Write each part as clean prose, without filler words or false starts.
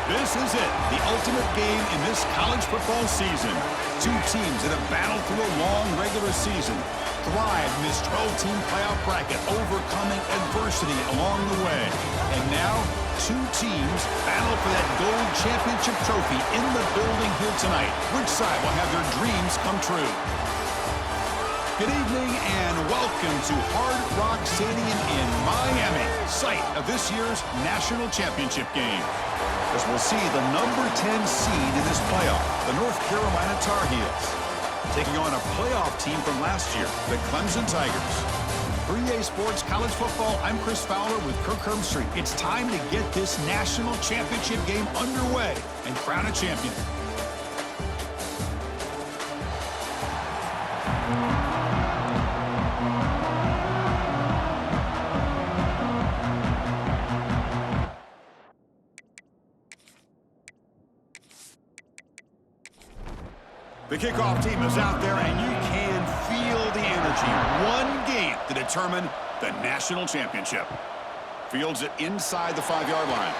This is it, the ultimate game in this college football season. Two teams that have battled through a long regular season, thrived in this 12-team playoff bracket, overcoming adversity along the way. And now, two teams battle for that gold championship trophy in the building here tonight. Which side will have their dreams come true? Good evening and welcome to Hard Rock Stadium in Miami, site of this year's national championship game. As we'll see the number 10 seed in this playoff, the North Carolina Tar Heels, taking on a playoff team from last year, the Clemson Tigers. 3A Sports College Football, I'm Chris Fowler with Kirk Herbstreit. It's time to get this national championship game underway and crown a champion. The kickoff team is out there, and you can feel the energy. One game to determine the national championship. Fields it inside the 5-yard line.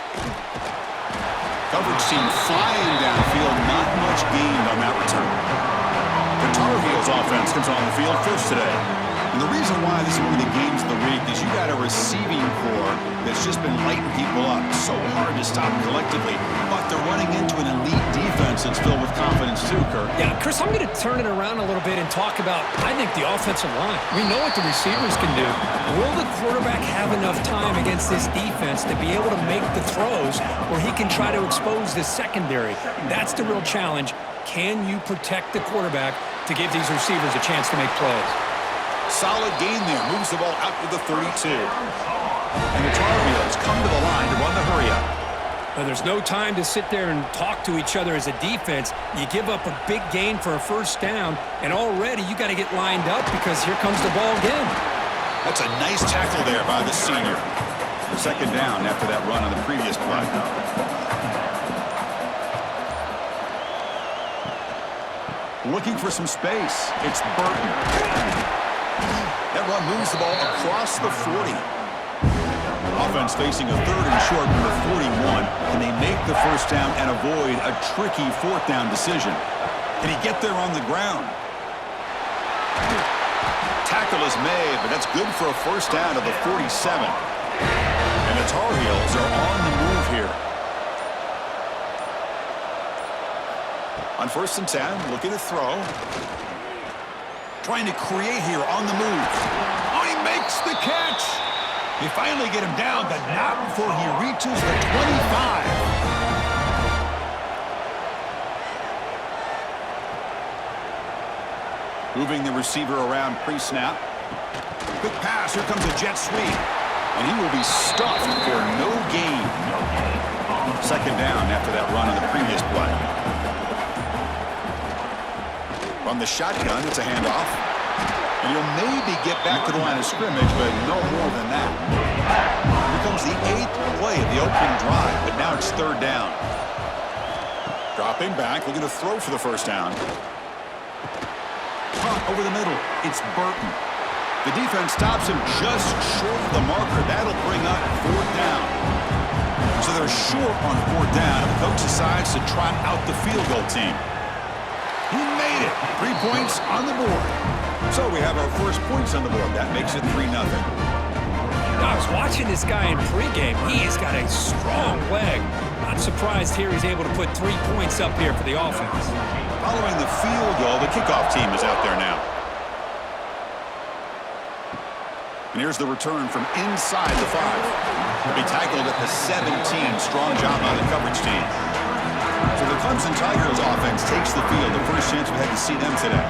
Coverage team flying downfield, not much gained on that return. The Tar Heels offense comes on the field first today. And the reason why this is one of the games of the week is you got a receiving core that's just been lighting people up. So hard to stop collectively. But they're running into an elite defense that's filled with confidence too, Kirk. Yeah, Chris, I'm going to turn it around a little bit and talk about, I think, the offensive line. We know what the receivers can do. Will the quarterback have enough time against this defense to be able to make the throws where he can try to expose the secondary? That's the real challenge. Can you protect the quarterback to give these receivers a chance to make plays? Solid gain there. Moves the ball out to the 32. And the Tar Heels come to the line to run the hurry-up. Well, there's no time to sit there and talk to each other as a defense. You give up a big gain for a first down, and already you got to get lined up because here comes the ball again. That's a nice tackle there by the senior. Second down after that run on the previous play. Looking for some space. It's Burton. That run moves the ball across the 40. Offense facing a third and short from the 41. Can they make the first down and avoid a tricky fourth down decision? Can he get there on the ground? Tackle is made, but that's good for a first down to the 47. And the Tar Heels are on the move here. On 1st and 10, looking to throw. Trying to create here on the move. Oh, he makes the catch. They finally get him down, but not before he reaches the 25. Moving the receiver around pre-snap. Quick pass. Here comes a jet sweep. And he will be stuffed for no gain. Second down after that run on the previous play. From the shotgun, it's a handoff. And he'll maybe get back to the line of scrimmage, but no more than that. Here comes the 8th play of the opening drive, but now it's third down. Dropping back, looking to throw for the first down. Punt over the middle. It's Burton. The defense stops him just short of the marker. That'll bring up fourth down. So they're short on fourth down. The coach decides to trot out the field goal team. He made it. 3 points on the board. So we have our first points on the board. That makes it 3-0. I was watching this guy in pregame. He has got a strong leg. Not surprised here he's able to put 3 points up here for the offense. Following the field goal, the kickoff team is out there now. And here's the return from inside the 5. He'll be tackled at the 17. Strong job by the coverage team. So the Clemson Tigers offense takes the field. The first chance we had to see them today.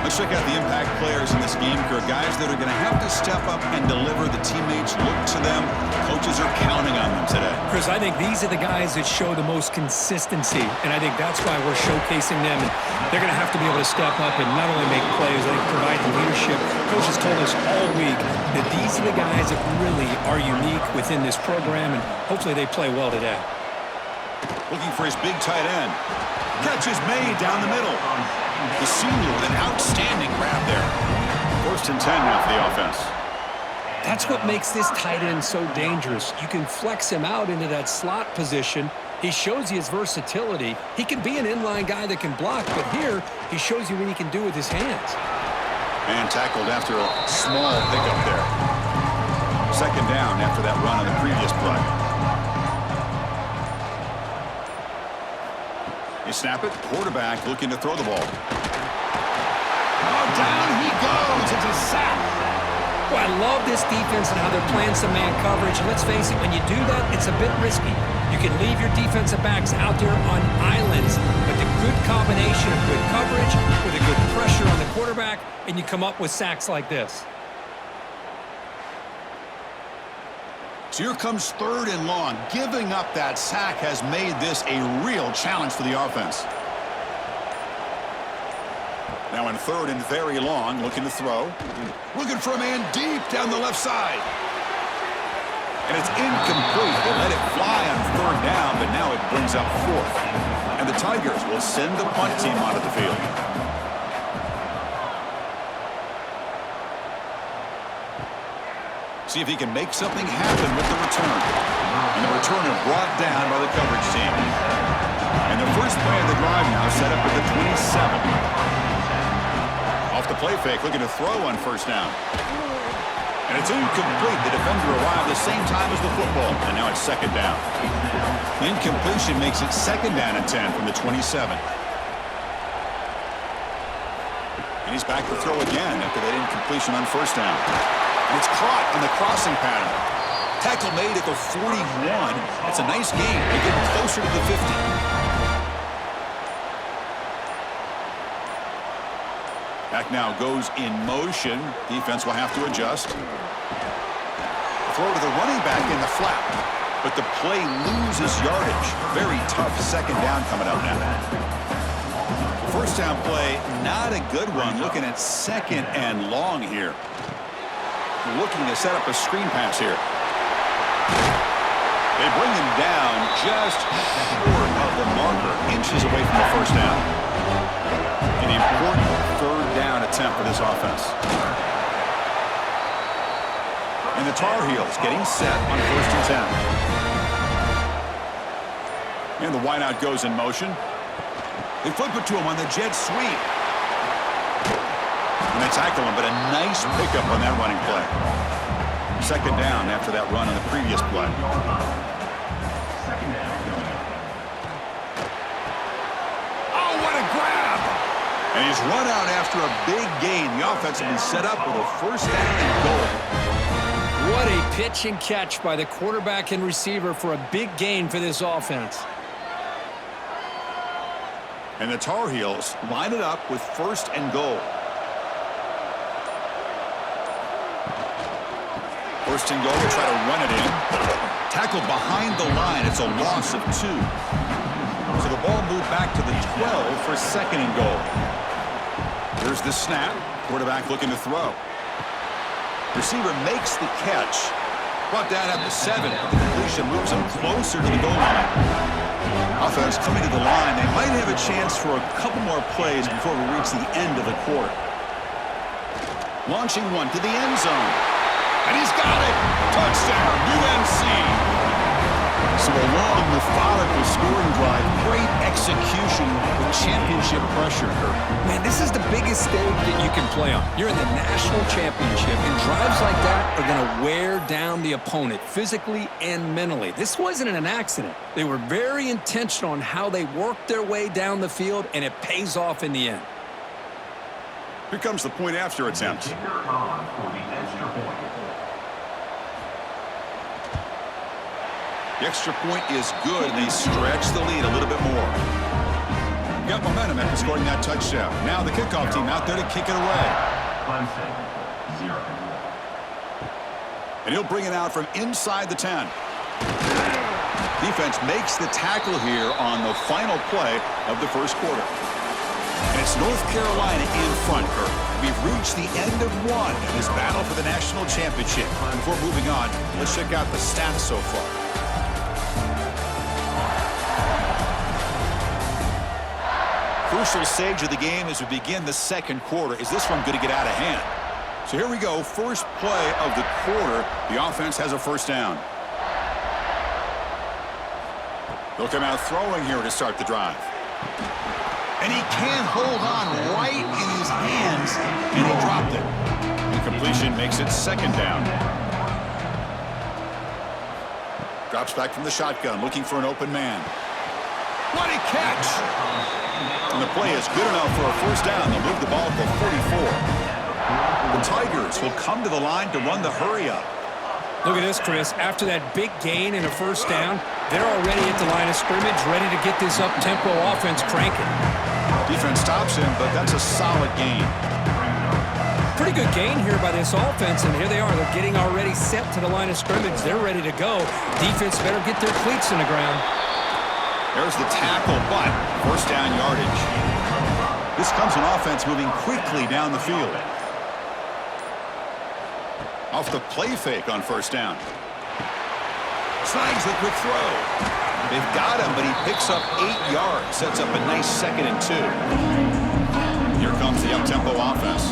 Let's check out the impact players in this game. Guys that are going to have to step up and deliver. The teammates look to them. Coaches are counting on them today. Chris, I think these are the guys that show the most consistency, and I think that's why we're showcasing them. And they're going to have to be able to step up and not only make plays, I think provide the leadership. Coaches told us all week that these are the guys that really are unique within this program, and hopefully they play well today. Looking for his big tight end. Catch is made down the middle. The senior with an outstanding grab there. 1st and 10 now for the offense. That's what makes this tight end so dangerous. You can flex him out into that slot position, He shows you his versatility. He can be an inline guy that can block, but here he shows you what he can do with his hands. And tackled after a small pickup there. Second down after that run on the previous play. You snap it, quarterback looking to throw the ball. Oh, down he goes. It's a sack. Well, I love this defense and how they're playing some man coverage. Let's face it, when you do that, it's a bit risky. You can leave your defensive backs out there on islands, but the good combination of good coverage with a good pressure on the quarterback, and you come up with sacks like this. So here comes third and long. Giving up that sack has made this a real challenge for the offense. Now in third and very long, looking to throw. Looking for a man deep down the left side. And it's incomplete. They let it fly on third down, but now it brings up fourth. And the Tigers will send the punt team onto the field. See if he can make something happen with the return. And the returner brought down by the coverage team. And the first play of the drive now set up at the 27. Off the play fake, looking to throw on first down. And it's incomplete. The defender arrived the same time as the football, and now it's second down. Incompletion makes it second down and 10 from the 27. And he's back to throw again after that incompletion on first down. And it's caught in the crossing pattern. Tackle made at the 41. It's a nice gain. They get closer to the 50. Back now goes in motion. Defense will have to adjust. Throw to the running back in the flat. But the play loses yardage. Very tough second down coming up now. First down play, not a good one. Looking at second and long here. Looking to set up a screen pass here. They bring him down just short of the marker. Inches away from the first down. An important third down attempt for this offense. And the Tar Heels getting set on first and 10. And the wideout goes in motion. They flip it to him on the jet sweep. And they tackle him, but a nice pickup on that running play. Second down after that run on the previous play. Oh, what a grab! And he's run out after a big gain. The offense will be set up with a first down and goal. What a pitch and catch by the quarterback and receiver for a big gain for this offense. And the Tar Heels line it up with first and goal. First and goal, they try to run it in. Tackled behind the line. It's a loss of 2. So the ball moved back to the 12 for second and goal. There's the snap. Quarterback looking to throw. Receiver makes the catch. Brought down at the 7. The completion moves him closer to the goal line. Offense coming to the line. They might have a chance for a couple more plays before we reach the end of the quarter. Launching one to the end zone. And he's got it. Touchdown, UMC. So a long, methodical scoring drive. Great execution with championship pressure. Man, this is the biggest stage that you can play on. You're in the national championship, and drives like that are going to wear down the opponent physically and mentally. This wasn't an accident. They were very intentional on how they worked their way down the field, and it pays off in the end. Here comes the point after attempt. The extra point is good, and they stretch the lead a little bit more. Got momentum after scoring that touchdown. Now the kickoff team out there to kick it away. And he'll bring it out from inside the 10. Defense makes the tackle here on the final play of the first quarter. And it's North Carolina in front, Kirk. We've reached the end of one in this battle for the national championship. Before moving on, let's check out the stats so far. Crucial stage of the game as we begin the second quarter. Is this one going to get out of hand? So here we go. First play of the quarter. The offense has a first down. They'll come out throwing here to start the drive. And he can't hold on right in his hands, and he dropped it. Incompletion makes it second down. Drops back from the shotgun, looking for an open man. What a catch! And the play is good enough for a first down. They'll move the ball to the 44. The Tigers will come to the line to run the hurry-up. Look at this, Chris. After that big gain and a first down, they're already at the line of scrimmage, ready to get this up-tempo offense cranking. Defense stops him, but that's a solid gain. Pretty good gain here by this offense, and here they are. They're getting already set to the line of scrimmage. They're ready to go. Defense better get their cleats in the ground. There's the tackle, but first down yardage. This comes an offense moving quickly down the field. Off the play fake on first down. Snags the quick throw. They've got him, but he picks up 8 yards. Sets up a nice 2nd and 2. Here comes the up-tempo offense.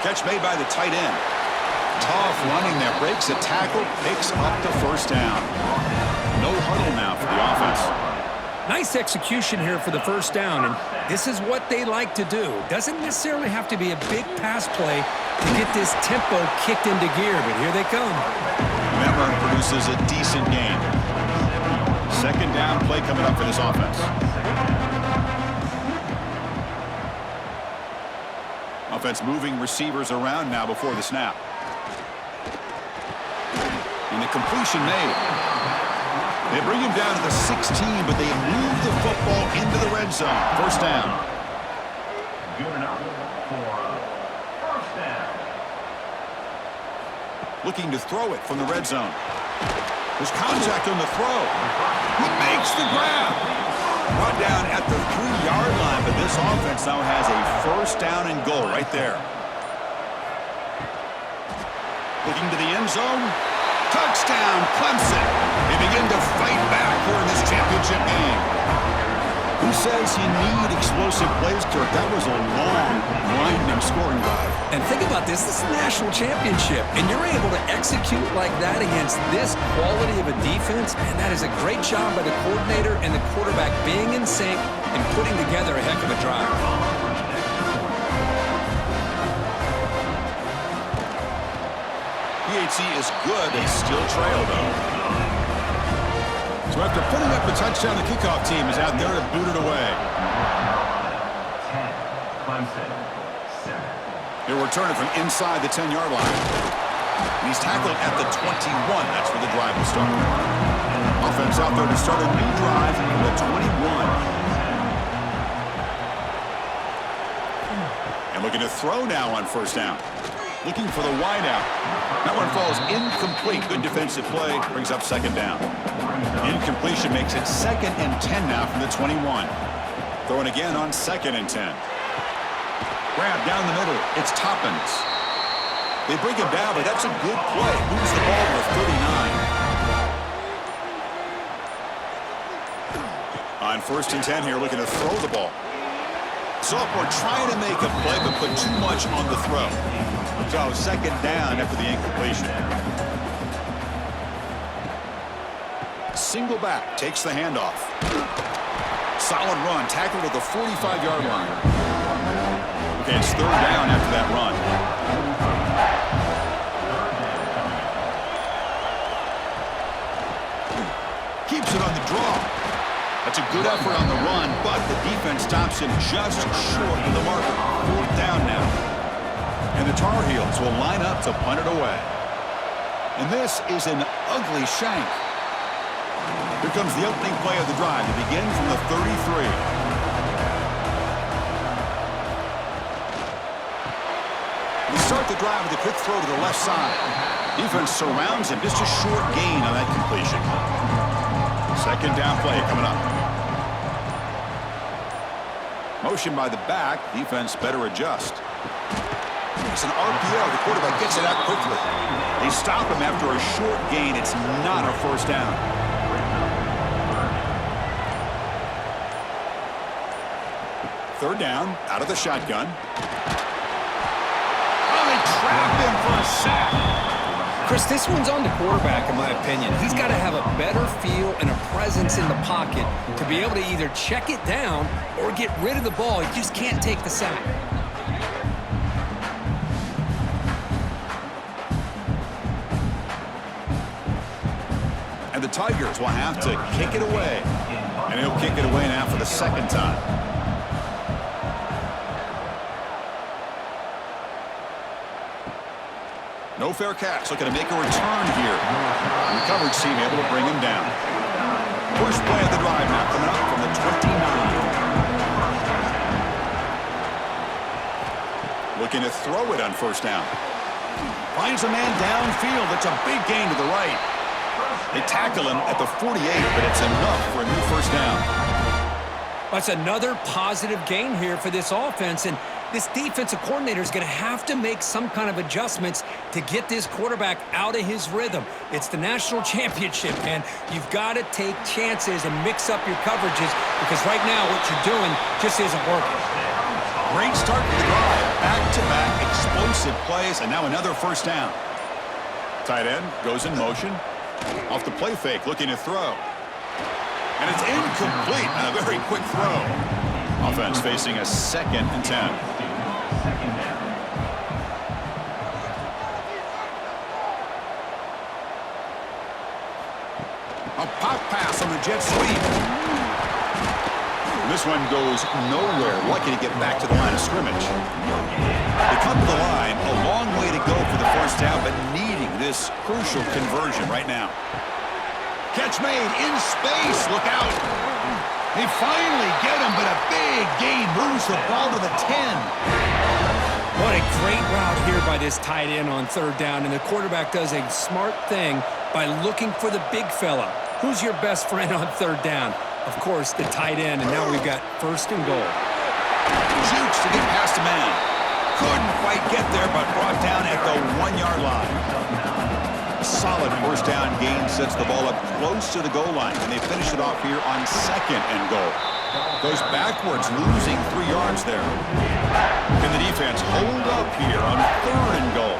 Catch made by the tight end. Tough running there. Breaks a tackle. Picks up the first down. No huddle now for the offense. Nice execution here for the first down, and this is what they like to do. Doesn't necessarily have to be a big pass play to get this tempo kicked into gear, but here they come. And that run produces a decent gain. Second down play coming up for this offense. Offense moving receivers around now before the snap. And the completion made. They bring him down to the 16, but they move the football into the red zone. First down. Good enough for first down. Looking to throw it from the red zone. There's contact on the throw. He makes the grab. Brought down at the 3-yard line, but this offense now has a first down and goal right there. Looking to the end zone. Touchdown, Clemson. They begin to fight back here in this championship game. Who says you need explosive plays, Kirk? That was a long, winding scoring drive. And think about this. This is a national championship, and you're able to execute like that against this quality of a defense. Man, that is a great job by the coordinator and the quarterback being in sync and putting together a heck of a drive. PHC is good. They still trail, though. So after putting up a touchdown, the kickoff team is out there to boot it away. 10, Clemson, 7. He'll return it from inside the 10-yard line. And he's tackled at the 21. That's where the drive will start. Offense out there to start a new drive from the 21. And looking to throw now on first down. Looking for the wideout. That one falls incomplete. Good defensive play. Brings up second down. Incompletion makes it 2nd and 10 now from the 21. Throwing again on 2nd and 10. Grab down the middle. It's Toppins. They bring him down, but that's a good play. Moves the ball to the 39. On 1st and 10 here, looking to throw the ball. Sophomore trying to make a play, but put too much on the throw. So second down after the incompletion. Single back, takes the handoff. Solid run, tackled at the 45-yard line. Okay, it's 3rd down after that run. Keeps it on the draw. That's a good effort on the run, but the defense stops him just short of the marker. 4th down now. And the Tar Heels will line up to punt it away. And this is an ugly shank. Here comes the opening play of the drive. They begin from the 33. They start the drive with a quick throw to the left side. Defense surrounds him. Just a short gain on that completion. Second down play coming up. Motion by the back. Defense better adjust. It's an RPO. The quarterback gets it out quickly. They stop him after a short gain. It's not a first down. Third down, out of the shotgun. Oh, they trap him for a sack. Chris, this one's on the quarterback, in my opinion. He's got to have a better feel and a presence in the pocket to be able to either check it down or get rid of the ball. He just can't take the sack. And the Tigers will have to kick it away. And he'll kick it away now for the second time. No fair catch. Looking to make a return here. And the coverage team able to bring him down. First play of the drive now coming up from the 29. Looking to throw it on first down. Finds a man downfield. It's a big gain to the right. They tackle him at the 48, but it's enough for a new first down. That's another positive gain here for this offense, and this defensive coordinator is going to have to make some kind of adjustments to get this quarterback out of his rhythm. It's the national championship, and you've got to take chances and mix up your coverages because right now what you're doing just isn't working. Great start to the drive. Back-to-back explosive plays, and now another first down. Tight end goes in motion. Off the play fake, looking to throw. And it's incomplete on a very quick throw. Offense facing a 2nd and 10. A pop pass on the jet sweep. This one goes nowhere. Lucky to get back to the line of scrimmage. They come to the line, a long way to go for the first down, but needing this crucial conversion right now. Catch made in space. Look out. They finally get him, but a big gain moves the ball to the 10. What a great route here by this tight end on third down, and the quarterback does a smart thing by looking for the big fella. Who's your best friend on third down? Of course, the tight end, and now we've got first and goal. Jukes to get past a man. Couldn't quite get there, but brought down at the 1-yard line. Solid first down gain sets the ball up close to the goal line, and they finish it off here on 2nd and goal. Goes backwards, losing 3 yards there. Can the defense hold up here on 3rd and goal?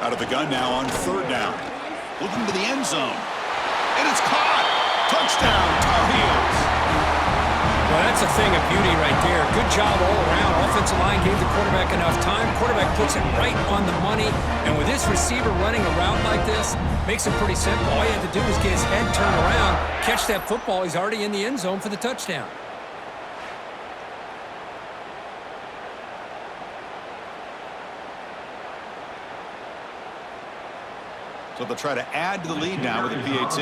Out of the gun now on 3rd down. Looking to the end zone. And it's caught. Touchdown, Tar Heels. Well, that's a thing of beauty right there. Good job all around. Offensive line gave the quarterback enough time. Quarterback puts it right on the money. And with this receiver running a route like this, makes it pretty simple. All you have to do is get his head turned around, catch that football. He's already in the end zone for the touchdown. So they'll try to add to the lead now with a PAT.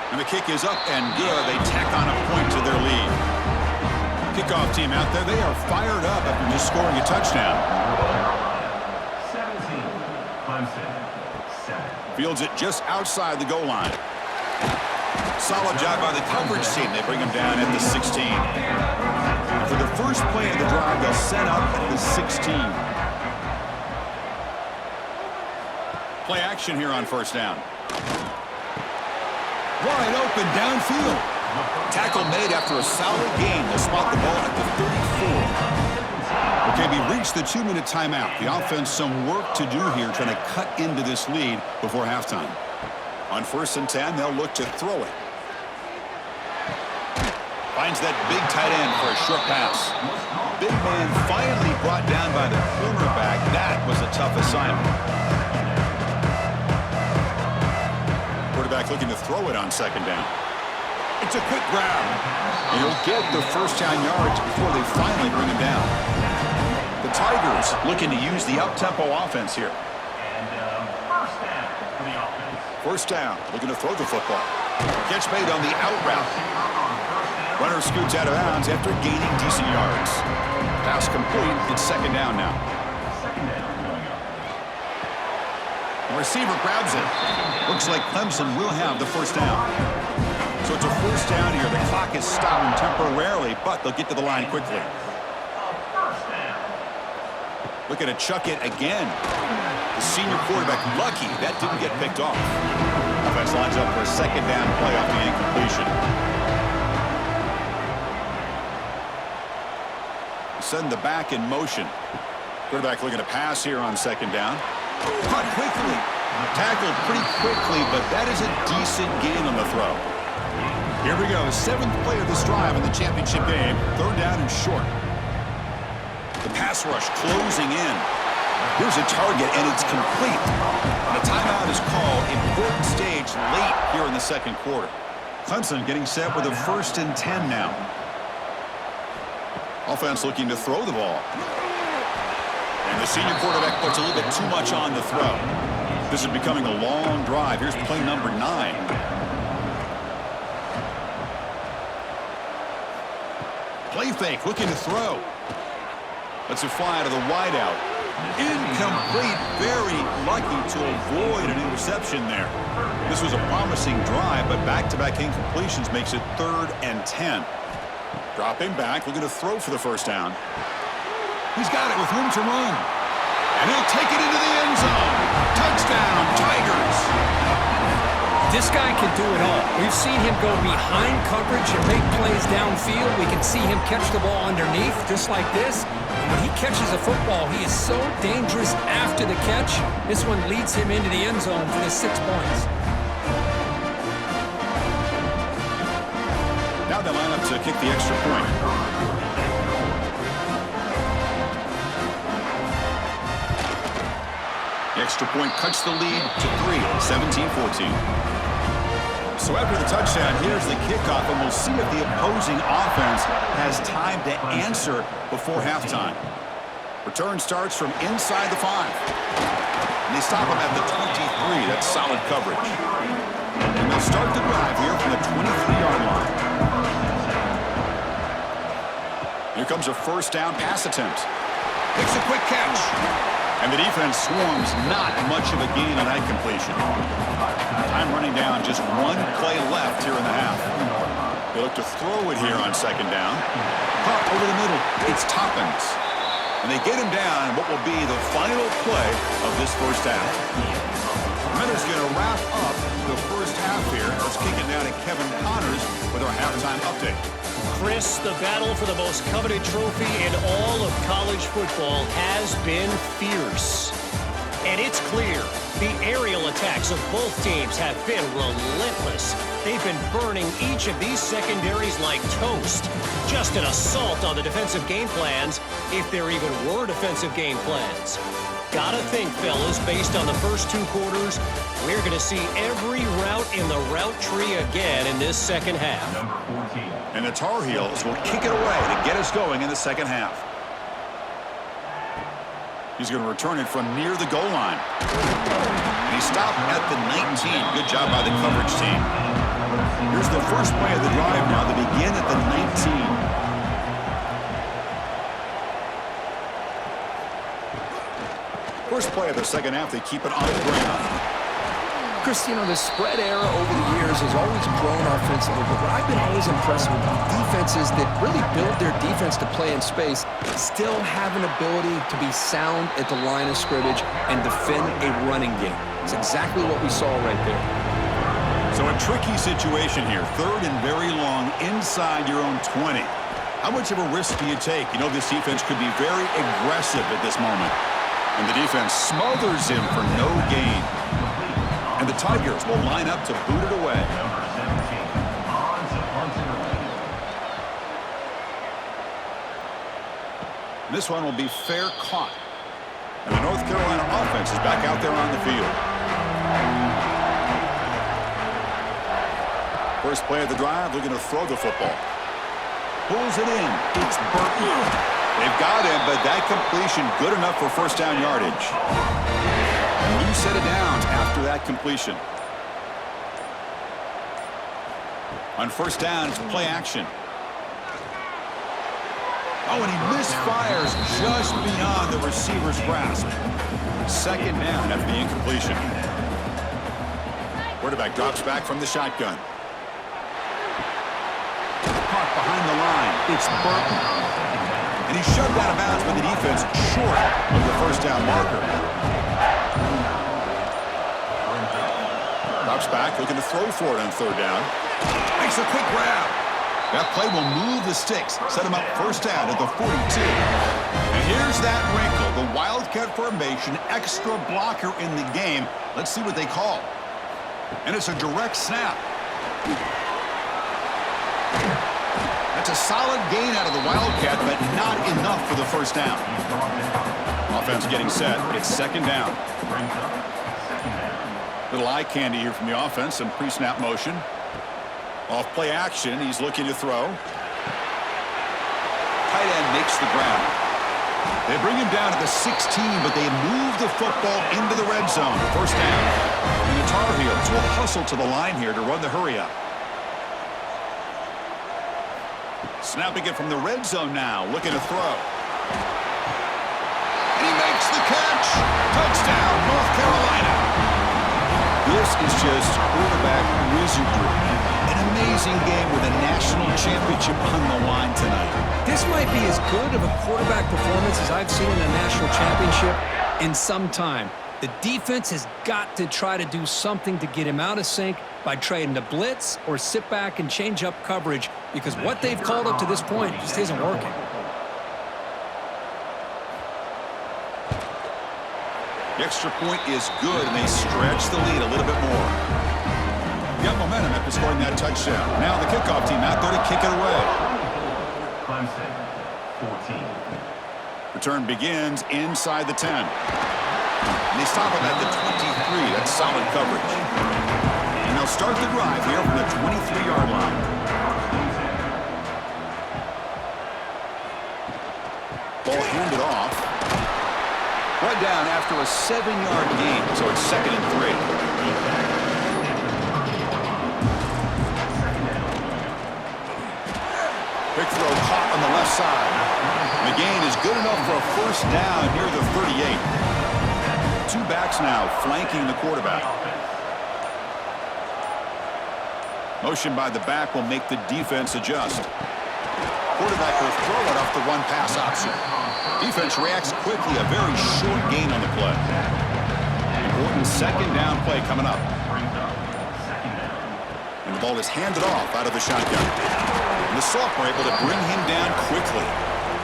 And the kick is up and good. They tack on a point to their lead. Kickoff team out there, they are fired up after just scoring a touchdown. 17, Clemson, 7. Fields it just outside the goal line. Solid job by the coverage team. They bring him down at the 16. And for the first play of the drive, they'll set up at the 16. Play action here on first down. Wide open downfield. Tackle made after a solid gain. They'll spot the ball at the 34. Okay, we reached the 2-minute timeout. The offense some work to do here trying to cut into this lead before halftime. On 1st and 10, they'll look to throw it. Finds that big tight end for a short pass. Big man finally brought down by the cornerback. That was a tough assignment. Quarterback looking to throw it on 2nd down. It's a quick grab. And he'll get the first down yards before they finally bring him down. The Tigers looking to use the up-tempo offense here. And first down for the offense. First down, looking to throw the football. Catch made on the out route. Runner scoots out of bounds after gaining decent yards. Pass complete. It's 2nd down now. Second down going up. The receiver grabs it. Looks like Clemson will have the first down. So it's a first down here. The clock is stopped temporarily, but they'll get to the line quickly. First down. Looking to chuck it again. The senior quarterback lucky that didn't get picked off. Offense lines up for a 2nd down play off the incompletion. send the back in motion. Quarterback looking to pass here on second down. Caught quickly. Tackled pretty quickly, but that is a decent gain on the throw. Here we go. 7th play of this drive in the championship game. 3rd down and short. The pass rush closing in. Here's a target, and it's complete. And a timeout is called. Important stage late here in the second quarter. Clemson getting set with a 1st and 10 now. Offense looking to throw the ball. And the senior quarterback puts a little bit too much on the throw. This is becoming a long drive. Here's play number 9. Play fake, looking to throw. Lets it fly out of the wideout. Incomplete. Very lucky to avoid an interception there. This was a promising drive, but back-to-back incompletions makes it 3rd and 10. Dropping back, looking to throw for the 1st down. He's got it with room to run. And he'll take it into the end zone. Touchdown, Tigers. This guy can do it all. We've seen him go behind coverage and make plays downfield. We can see him catch the ball underneath, just like this. And when he catches a football, he is so dangerous after the catch. This one leads him into the end zone for the 6 points. Now they line up to kick the extra point. The extra point cuts the lead to 3, 17-14. So after the touchdown, here's the kickoff, and we'll see if the opposing offense has time to answer before halftime. Return starts from inside the 5. And they stop him at the 23. That's solid coverage. And they'll start the drive here from the 23-yard line. Here comes a 1st down pass attempt. Makes a quick catch. And the defense swarms, not much of a gain on that completion. Time running down, just 1 play left here in the half. They look to throw it here on 2nd down. Caught over the middle. It's Toppins. And they get him down in what will be the final play of this 1st half. Minutes going to wrap up the 1st half here. Let's kick it down to Kevin Connors with our halftime update. Chris, the battle for the most coveted trophy in all of college football has been fierce. And it's clear, the aerial attacks of both teams have been relentless. They've been burning each of these secondaries like toast. Just an assault on the defensive game plans, if there even were defensive game plans. Gotta think, fellas, based on the first 2 quarters, we're going to see every route in the route tree again in this second half. Number 14. And the Tar Heels will kick it away to get us going in the second half. He's going to return it from near the goal line. And he stopped at the 19. Good job by the coverage team. Here's the first play of the drive now. They begin at the 19. First play of the second half, they keep it on the ground. Chris, you know, the spread era over the years has always grown offensively, but what I've been always impressed with defenses that really build their defense to play in space still have an ability to be sound at the line of scrimmage and defend a running game. It's exactly what we saw right there. So a tricky situation here. 3rd and very long inside your own 20. How much of a risk do you take? You know, this defense could be very aggressive at this moment. And the defense smothers him for no gain. And the Tigers will line up to boot it away. Number 17. On to punt it away. This one will be fair caught. And the North Carolina offense is back out there on the field. First play of the drive, looking to throw the football. Pulls it in. It's Burton. They've got him, but that completion good enough for 1st down yardage. And Lou set it down after that completion. On 1st down, it's play action. Oh, and he misfires just beyond the receiver's grasp. 2nd down after the incompletion. Quarterback drops back from the shotgun. Caught behind the line. It's Burton. And he's shoved out of bounds by the defense short of the 1st down marker. Drops back, looking to throw for it on 3rd down. Makes a quick grab. That play will move the sticks, set him up first down at the 42. And here's that wrinkle, the Wildcat formation, extra blocker in the game. Let's see what they call. And it's a direct snap. That's a solid gain out of the Wildcat, but not enough for the first down. Offense getting set. It's second down. Little eye candy here from the offense. Some pre-snap motion. Off play action. He's looking to throw. Tight end makes the grab. They bring him down at the 16, but they move the football into the red zone. First down. And the Tar Heels will hustle to the line here to run the hurry up. Snapping it from the red zone now. Looking to throw. And he makes the catch. Touchdown, North Carolina. This is just quarterback wizardry. An amazing game with a national championship on the line tonight. This might be as good of a quarterback performance as I've seen in a national championship in some time. The defense has got to try to do something to get him out of sync by trying to blitz or sit back and change up coverage, because what they've called up to this point just isn't working. The extra point is good, and they stretch the lead a little bit more. Got momentum after scoring that touchdown. Now the kickoff team out there to kick it away. Clemson, 14. Return begins inside the 10. And they stop him at the 23. That's solid coverage. And they'll start the drive here from the 23-yard line. Ball handed off. Brought down after a 7-yard gain, so it's second and 3. Big throw caught on the left side. The gain is good enough for a first down near the 38. Two backs now flanking the quarterback. Motion by the back will make the defense adjust. Quarterback will throw it off the run-pass option. Defense reacts quickly, a very short gain on the play. Important second down play coming up. And the ball is handed off out of the shotgun. And the sophomore able to bring him down quickly.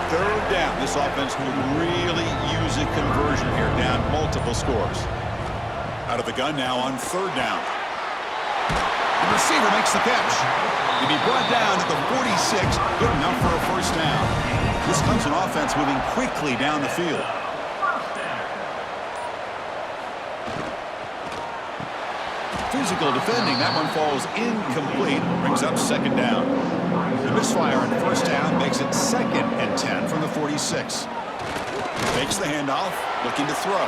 Third down. This offense will really use a conversion here, down multiple scores. Out of the gun now on third down. The receiver makes the catch. He'll be brought down at the 46, good enough for a first down. This comes an offense moving quickly down the field. Physical defending, that one falls incomplete, brings up second down. The misfire on first down makes it second and 10 from the 46. Takes the handoff, looking to throw.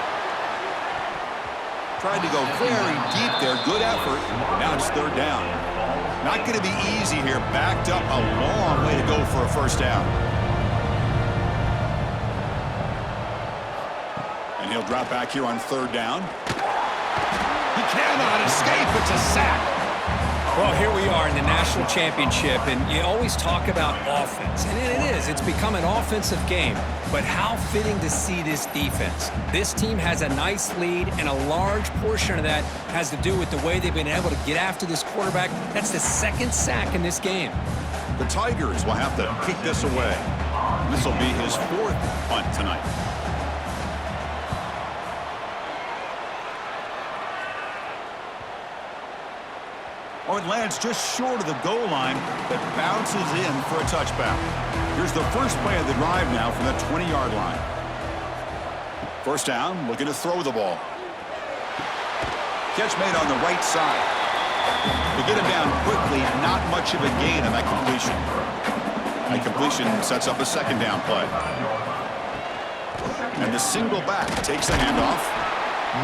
Tried to go very deep there, good effort. Now it's third down. Not going to be easy here, backed up a long way to go for a first down. And he'll drop back here on third down. He cannot escape. It's a sack. Well, here we are in the national championship, and you always talk about offense. And it is. It's become an offensive game. But how fitting to see this defense. This team has a nice lead, and a large portion of that has to do with the way they've been able to get after this quarterback. That's the second sack in this game. The Tigers will have to kick this away. This will be his fourth punt tonight. Oh, it lands just short of the goal line, but bounces in for a touchback. Here's the first play of the drive now from the 20-yard line. First down, looking to throw the ball. Catch made on the right side. To get him down quickly, not much of a gain on that completion. That completion sets up a second down play. And the single back takes the handoff.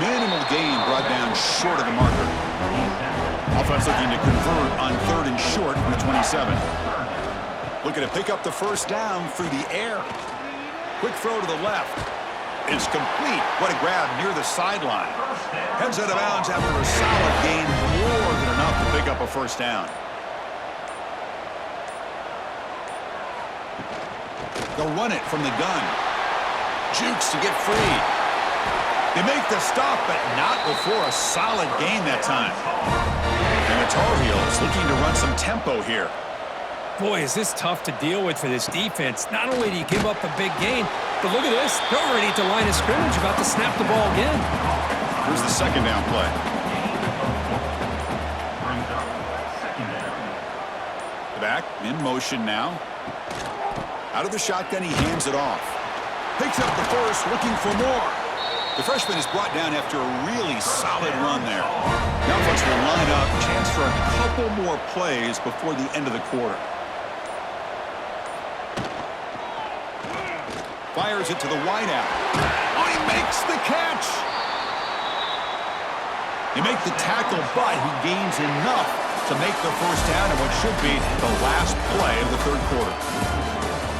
Minimal gain brought down short of the marker. Offense looking to convert on third and short from the 27. Looking to pick up the first down through the air. Quick throw to the left. It's complete. What a grab near the sideline. Heads out of bounds after a solid gain, more than enough to pick up a first down. They'll run it from the gun. Jukes to get free. They make the stop, but not before a solid gain that time. And the Tar Heels looking to run some tempo here. Boy, is this tough to deal with for this defense. Not only do you give up a big gain, but look at this. They're already at the line of scrimmage, about to snap the ball again. Here's the second down play. The back in motion now. Out of the shotgun, he hands it off. Picks up the first, looking for more. The freshman is brought down after a really solid run there. Now folks will line up. Chance for a couple more plays before the end of the quarter. Fires it to the wideout. Oh, he makes the catch. He makes the tackle, but he gains enough to make the first down in what should be the last play of the third quarter.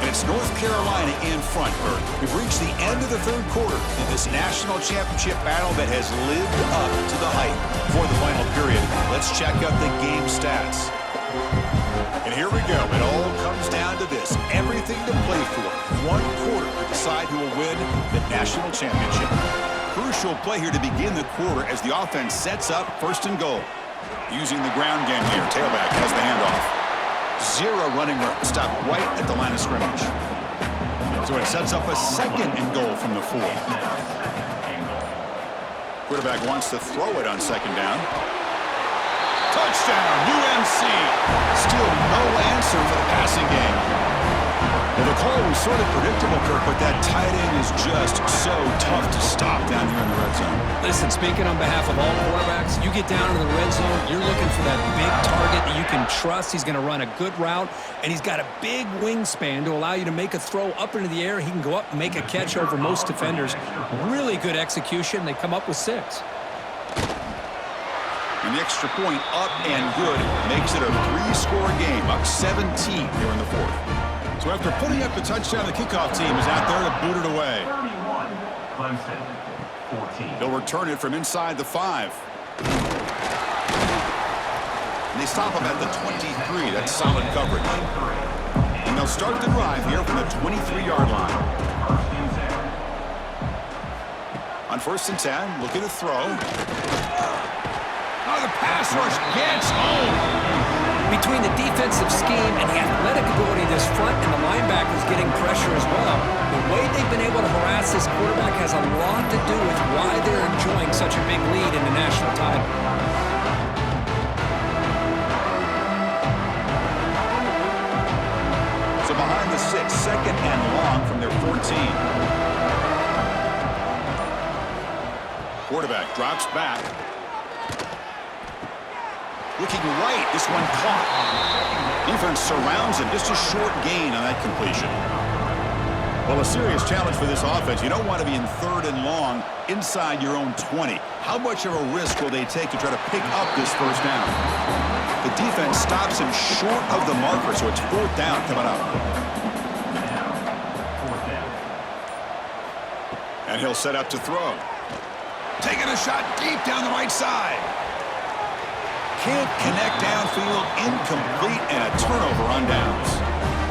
And it's North Carolina in front, Bert. We've reached the end of the third quarter in this national championship battle that has lived up to the hype. For the final period, let's check out the game stats. And here we go. It all comes down to this. Everything to play for. One quarter to decide who will win the national championship. Crucial play here to begin the quarter as the offense sets up first and goal. Using the ground game here. Tailback has the handoff. Zero running room. Stop right at the line of scrimmage. So it sets up a second and goal from the 4. Quarterback wants to throw it on second down. Touchdown, UNC. Still no answer for the passing game. Well, the call was sort of predictable, Kirk, but that tight end is just so tough to stop down here in the red zone. Listen, speaking on behalf of all quarterbacks, you get down into the red zone, you're looking for that big target that you can trust. He's going to run a good route, and he's got a big wingspan to allow you to make a throw up into the air. He can go up and make a catch over most defenders. Really good execution. They come up with 6. And the extra point up and good makes it a 3-score game, up 17 here in the 4th. So after putting up the touchdown, the kickoff team is out there to boot it away. 31, Clemson, 14. They'll return it from inside the 5. And they stop him at the 23. That's solid coverage. And they'll start the drive here from the 23-yard line. On 1st and 10, looking to throw. Oh, the pass rush gets home. Between the defensive scheme and the athletic ability of this front and the linebackers getting pressure as well, the way they've been able to harass this quarterback has a lot to do with why they're enjoying such a big lead in the national title. So behind the 6, second and long from their 14. Quarterback drops back. Looking right, this one caught. Defense surrounds him, just a short gain on that completion. Well, a serious challenge for this offense. You don't want to be in 3rd and long inside your own 20. How much of a risk will they take to try to pick up this first down? The defense stops him short of the marker, so it's 4th down coming up. And he'll set up to throw. Taking a shot deep down the right side. Can't connect downfield, incomplete, and a turnover on downs.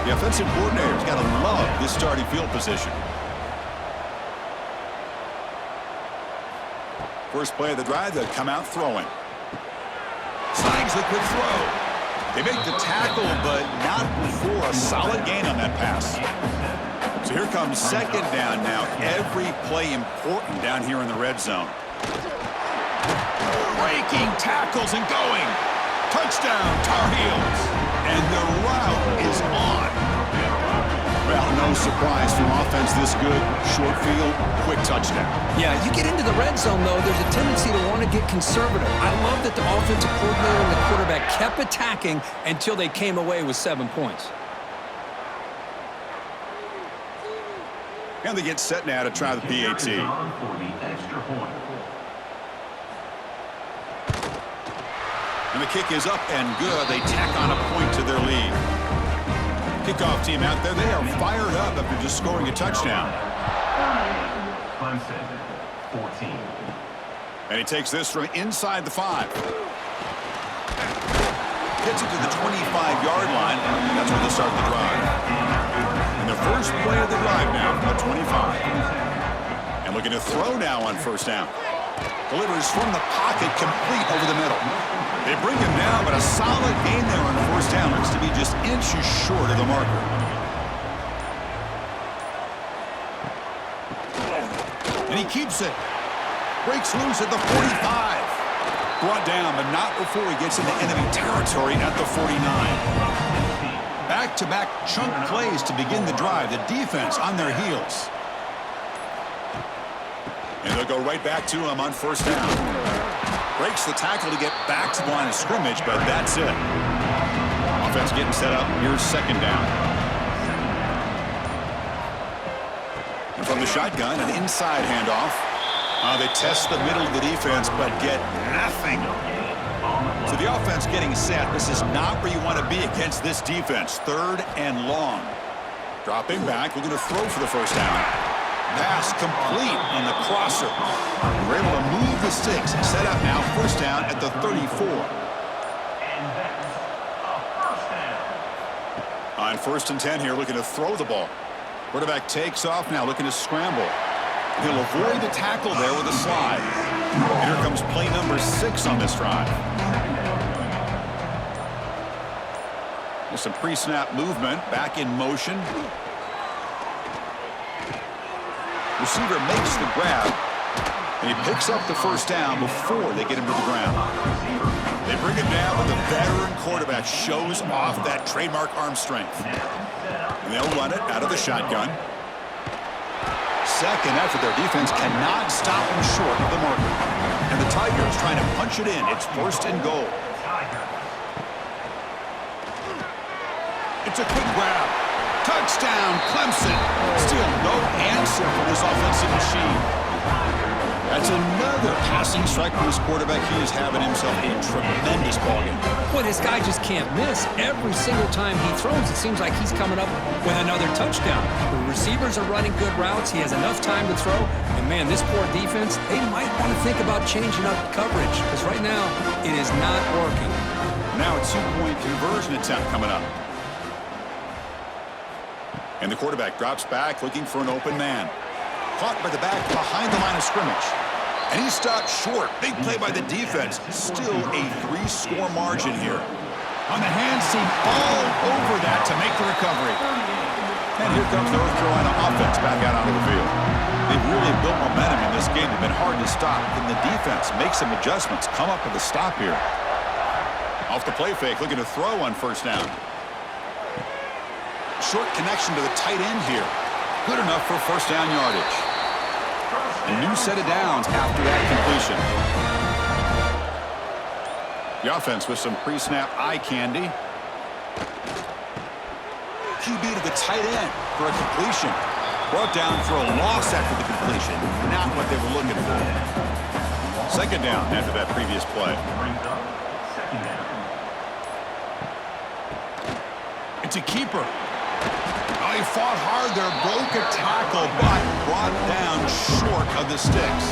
The offensive coordinator's got to love this starting field position. First play of the drive, they'll come out throwing. Slides the good throw. They make the tackle, but not before a solid gain on that pass. So here comes second down now. Every play important down here in the red zone. Breaking tackles and going. Touchdown, Tar Heels. And the route is on. Well, no surprise from offense this good. Short field, quick touchdown. Yeah, you get into the red zone, though, there's a tendency to want to get conservative. I love that the offensive coordinator and the quarterback kept attacking until they came away with 7 points. And they get set now to try the PAT. And the kick is up and good. They tack on a point to their lead. Kickoff team out there. They are fired up after just scoring a touchdown. Clemson, 14. And he takes this from inside the 5. Gets it to the 25-yard line. That's where they start the drive. And the first play of the drive now from the 25. And looking to throw now on 1st down. Delivers from the pocket, complete over the middle. They bring him down, but a solid gain there on first down. Looks to be just inches short of the marker. And he keeps it. Breaks loose at the 45. Brought down, but not before he gets into enemy territory at the 49. Back-to-back chunk plays to begin the drive. The defense on their heels. And they'll go right back to him on first down. Breaks the tackle to get back to the line of scrimmage, but that's it. Offense getting set up. Here's second down. And from the shotgun, an inside handoff. They test the middle of the defense, but get nothing. So the offense getting set. This is not where you want to be against this defense. Third and long. Dropping back. We're going to throw for the first down. Pass complete on the crosser. We're able to move the sticks. Set up now. First down at the 34. On first and 10 here, looking to throw the ball. Quarterback takes off now, looking to scramble. He'll avoid the tackle there with a slide. And here comes play number 6 on this drive. There's some pre-snap movement, back in motion. Receiver makes the grab, and he picks up the first down before they get him to the ground. They bring him down, but the veteran quarterback shows off that trademark arm strength. And they'll run it out of the shotgun. Second effort, their defense cannot stop him short of the marker. And the Tigers trying to punch it in. It's first and goal. It's a quick grab. Touchdown, Clemson. Still no answer for this offensive machine. That's another passing strike from his quarterback. He is having himself a tremendous ballgame. Boy, this guy just can't miss. Every single time he throws, it seems like he's coming up with another touchdown. The receivers are running good routes. He has enough time to throw. And, man, this poor defense, they might want to think about changing up coverage because right now it is not working. Now a two-point conversion attempt coming up. And the quarterback drops back looking for an open man. Caught by the back behind the line of scrimmage. And he stopped short. Big play by the defense. Still a 3-score margin here. On the hand seam all over that to make the recovery. And here comes the North Carolina offense back out onto the field. They've really built momentum in this game. They've been hard to stop. Can the defense make some adjustments? Come up with a stop here. Off the play fake, looking to throw on first down. Short connection to the tight end here. Good enough for first down yardage. A new set of downs after that completion. The offense with some pre-snap eye candy. QB to the tight end for a completion. Brought down for a loss after the completion. Not what they were looking for. Second down after that previous play. It's a keeper. Oh, he fought hard there, broke a tackle, but brought down short of the sticks.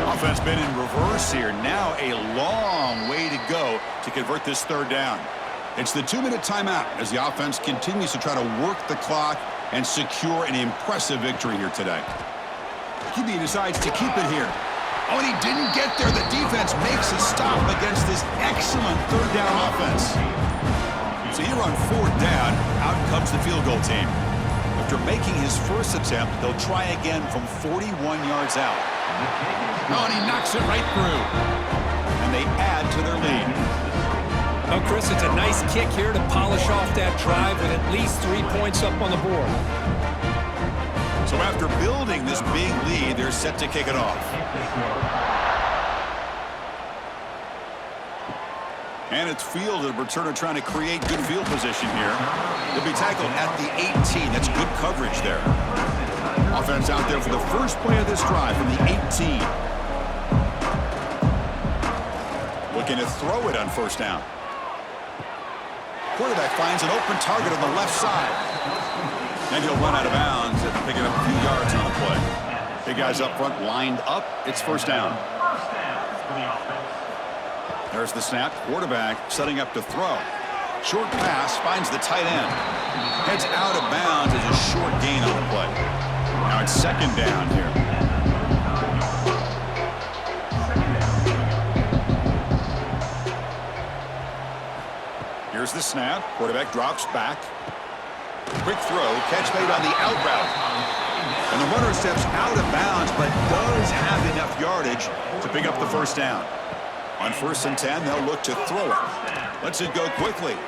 Offense been in reverse here. Now a long way to go to convert this third down. It's the 2-minute timeout as the offense continues to try to work the clock and secure an impressive victory here today. QB decides to keep it here. Oh, and he didn't get there. The defense makes a stop against this excellent third down offense. So here on fourth down, out comes the field goal team. After making his first attempt, they'll try again from 41 yards out. Oh, and he knocks it right through. And they add to their lead. Oh, Chris, it's a nice kick here to polish off that drive with at least 3 points up on the board. So after building this big lead, they're set to kick it off. And it's fielded. Returner trying to create good field position here. They'll be tackled at the 18. That's good coverage there. Offense out there for the first play of this drive from the 18. Looking to throw it on first down. Quarterback finds an open target on the left side. And he'll run out of bounds after picking up a few yards on the play. Big guys up front lined up. It's first down. There's the snap. Quarterback setting up to throw. Short pass finds the tight end. Heads out of bounds as a short gain on the play. Now it's second down here. snap. Quarterback drops back. Quick throw. Catch made on the out route. And the runner steps out of bounds, but does have enough yardage to pick up the first down. On 1st and 10, they'll look to throw it. Lets it go quickly.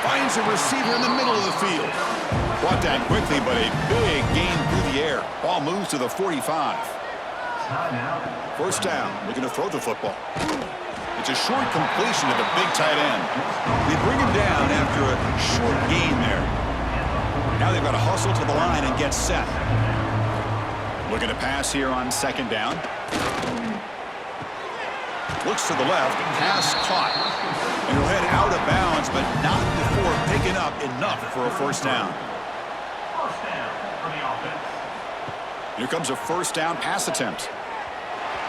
Finds a receiver in the middle of the field. Brought down quickly, but a big gain through the air. Ball moves to the 45. First down, looking to throw the football. It's a short completion to the big tight end. They bring him down after a short gain there. Now they've got to hustle to the line and get set. Looking to pass here on 2nd down. Looks to the left, pass caught. And he'll head out of bounds, but not before picking up enough for a first down. Here comes a first down pass attempt.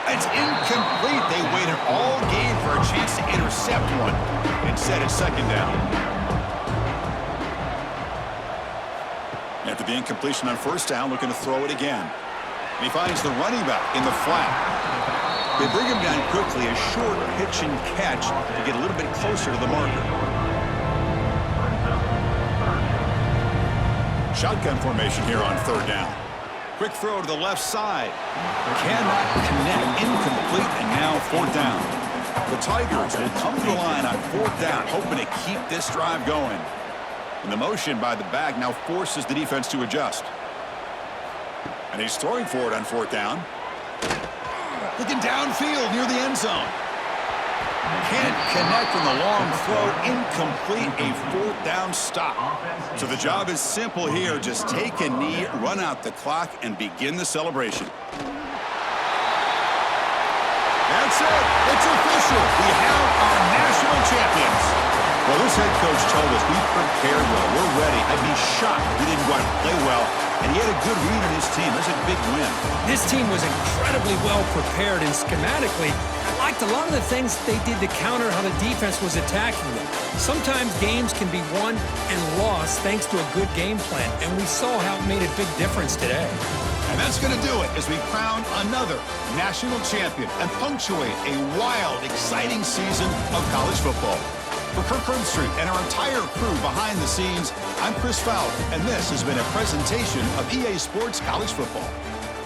It's incomplete. They waited all game for a chance to intercept one. Instead, it's 2nd down. After the incompletion on 1st down, looking to throw it again. And he finds the running back in the flat. They bring him down quickly, a short pitch and catch to get a little bit closer to the marker. Shotgun formation here on 3rd down. Quick throw to the left side. Cannot connect. Incomplete, and now 4th down. The Tigers will come to the line on 4th down, hoping to keep this drive going. And the motion by the back now forces the defense to adjust. And he's throwing for it on 4th down. Looking downfield near the end zone. Can't connect on the long throw. Incomplete, a 4th down stop. So the job is simple here. Just take a knee, run out the clock, and begin the celebration. That's it. It's official. We have our national champions. Well, this head coach told us we prepared well. We're ready. I'd be shocked if we didn't go out and play well. And he had a good read on his team. That's a big win. This team was incredibly well prepared, and schematically, I liked a lot of the things they did to counter how the defense was attacking them. Sometimes games can be won and lost thanks to a good game plan, and we saw how it made a big difference today. And that's going to do it as we crown another national champion and punctuate a wild, exciting season of college football. For Kirk Herbstreit and our entire crew behind the scenes, I'm Chris Fowler, and this has been a presentation of EA Sports College Football.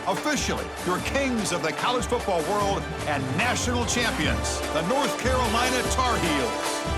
Officially, your kings of the college football world and national champions, the North Carolina Tar Heels.